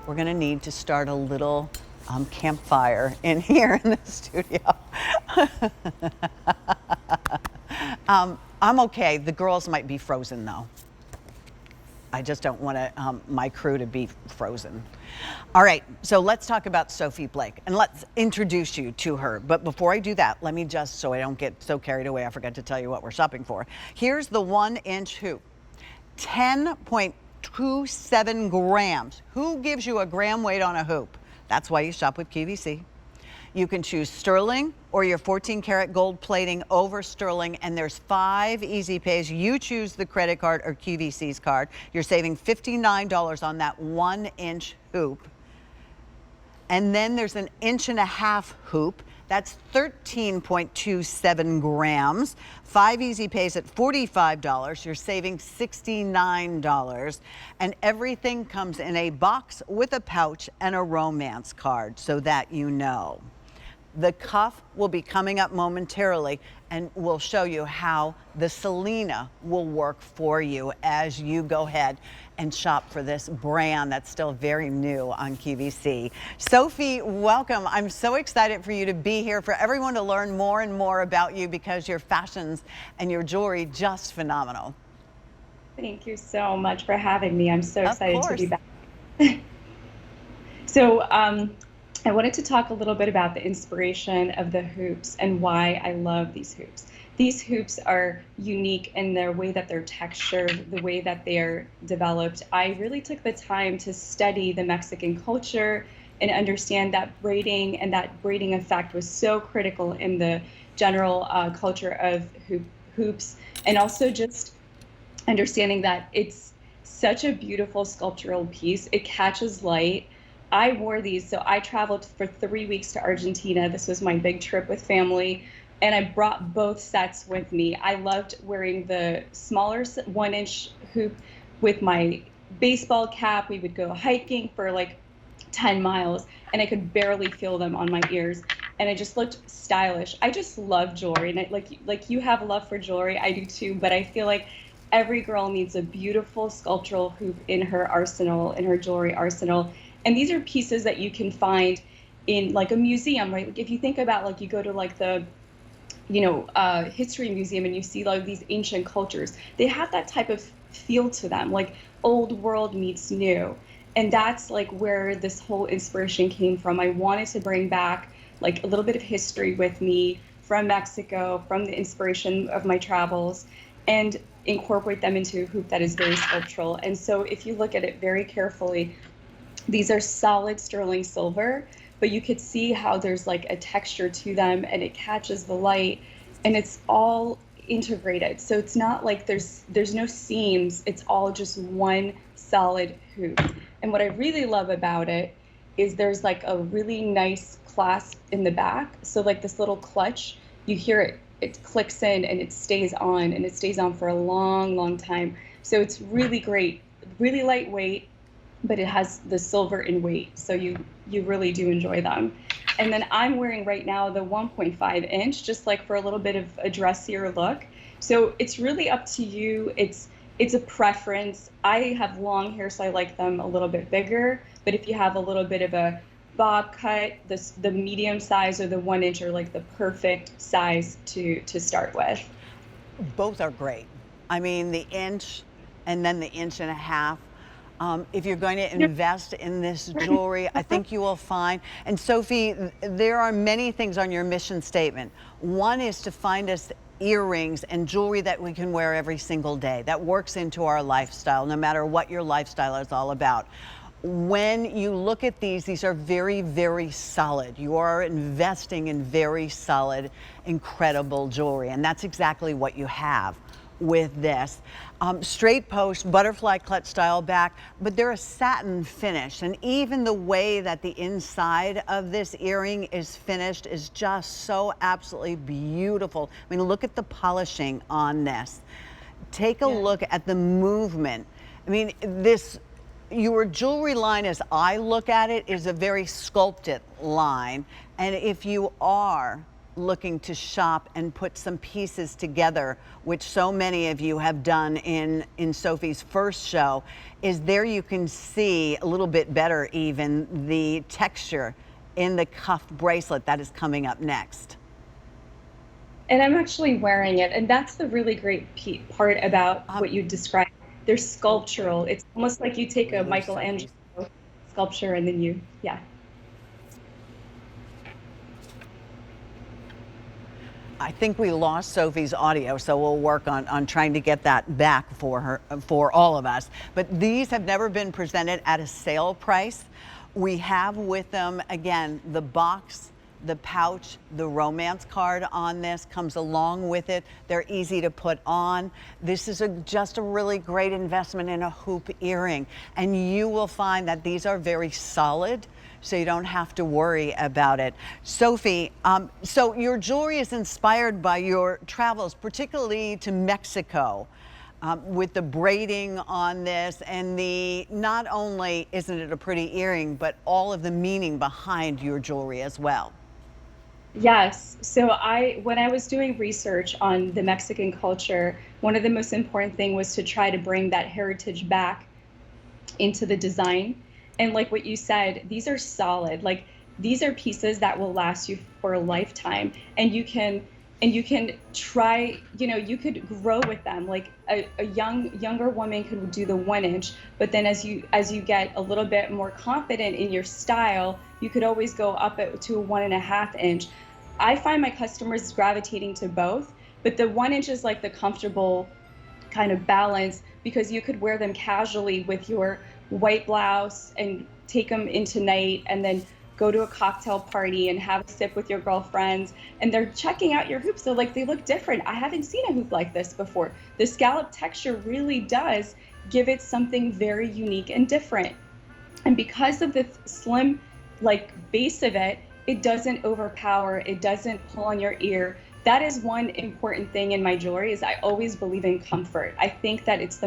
we're gonna need to start a little campfire in here in the studio. I'm okay. The girls might be frozen though. I just don't want my crew to be frozen. All right, so let's talk about Sophie Blake and let's introduce you to her. But before I do that, let me just, so I don't get so carried away, I forgot to tell you what we're shopping for. Here's the 1-inch hoop, 10.27 grams. Who gives you a gram weight on a hoop? That's why you shop with QVC. You can choose sterling or your 14-karat gold plating over sterling, and there's 5 easy pays. You choose the credit card or QVC's card. You're saving $59 on that 1-inch hoop. And then there's an 1.5-inch hoop. That's 13.27 grams. 5 easy pays at $45. You're saving $69. And everything comes in a box with a pouch and a romance card, so that you know. The cuff will be coming up momentarily, and we'll show you how the Selena will work for you as you go ahead and shop for this brand that's still very new on QVC. Sophie, welcome. I'm so excited for you to be here, for everyone to learn more and more about you, because your fashions and your jewelry just phenomenal. Thank you so much for having me. I'm so excited to be back. So, I wanted to talk a little bit about the inspiration of the hoops and why I love these hoops. These hoops are unique in their way that they're textured, the way that they're developed. I really took the time to study the Mexican culture and understand that braiding and that braiding effect was so critical in the general culture of hoops, and also just understanding that it's such a beautiful sculptural piece. It catches light. I wore these, so I traveled for 3 weeks to Argentina. This was my big trip with family, and I brought both sets with me. I loved wearing the smaller 1-inch hoop with my baseball cap. We would go hiking for like 10 miles, and I could barely feel them on my ears, and it just looked stylish. I just love jewelry, and like you have a love for jewelry, I do too, but I feel like every girl needs a beautiful sculptural hoop in her arsenal, in her jewelry arsenal. And these are pieces that you can find in like a museum, right? Like if you think about, like, you go to like the, history museum, and you see like these ancient cultures, they have that type of feel to them, like old world meets new. And that's like where this whole inspiration came from. I wanted to bring back like a little bit of history with me from Mexico, from the inspiration of my travels, and incorporate them into a hoop that is very sculptural. And so if you look at it very carefully, these are solid sterling silver, but you could see how there's like a texture to them, and it catches the light, and it's all integrated. So it's not like there's no seams, it's all just one solid hoop. And what I really love about it is there's like a really nice clasp in the back. So like this little clutch, you hear it clicks in, and it stays on, and it stays on for a long, long time. So it's really great, really lightweight, but it has the silver in weight, so you really do enjoy them. And then I'm wearing right now the 1.5-inch, just like for a little bit of a dressier look. So it's really up to you. It's a preference. I have long hair, so I like them a little bit bigger, but if you have a little bit of a bob cut, the medium size or the 1-inch are like the perfect size to start with. Both are great. I mean, the inch and then the 1.5 inch. If you're going to invest in this jewelry, I think you will find, and Sophie, there are many things on your mission statement. One is to find us earrings and jewelry that we can wear every single day, that works into our lifestyle, no matter what your lifestyle is all about. When you look at these are very, very solid. You are investing in very solid, incredible jewelry, and that's exactly what you have with this. Straight post, butterfly clutch style back, but they're a satin finish, and even the way that the inside of this earring is finished is just so absolutely beautiful. I mean, look at the polishing on this. Take a look at the movement. I mean, your jewelry line, as I look at it, is a very sculpted line, and if you are looking to shop and put some pieces together, which so many of you have done in Sophie's first show, is there you can see a little bit better even the texture in the cuff bracelet that is coming up next. And I'm actually wearing it, and that's the really great part about what you described. They're sculptural. It's almost like you take a Michelangelo sculpture and then yeah. I think we lost Sophie's audio, so we'll work on trying to get that back for her, for all of us. But these have never been presented at a sale price. We have with them, again, the box, the pouch, the romance card on this comes along with it. They're easy to put on. This is just a really great investment in a hoop earring. And you will find that these are very solid, so you don't have to worry about it. Sophie, so your jewelry is inspired by your travels, particularly to Mexico. With the braiding on this and not only isn't it a pretty earring, but all of the meaning behind your jewelry as well. Yes. So when I was doing research on the Mexican culture, one of the most important thing was to try to bring that heritage back into the design. And like what you said, these are solid. Like these are pieces that will last you for a lifetime, and you can try, you could grow with them. Like a younger woman could do the 1 inch, but then as you get a little bit more confident in your style, you could always go up to a 1.5 inch. I find my customers gravitating to both, but the 1 inch is like the comfortable kind of balance, because you could wear them casually with your white blouse and take them into night, and then go to a cocktail party and have a sip with your girlfriends, and they're checking out your hoops. So like, they look different. I haven't seen a hoop like this before. The scallop texture really does give it something very unique and different. And because of the slim like base of it, it doesn't overpower, it doesn't pull on your ear. That is one important thing in my jewelry, is I always believe in comfort. I think that it's the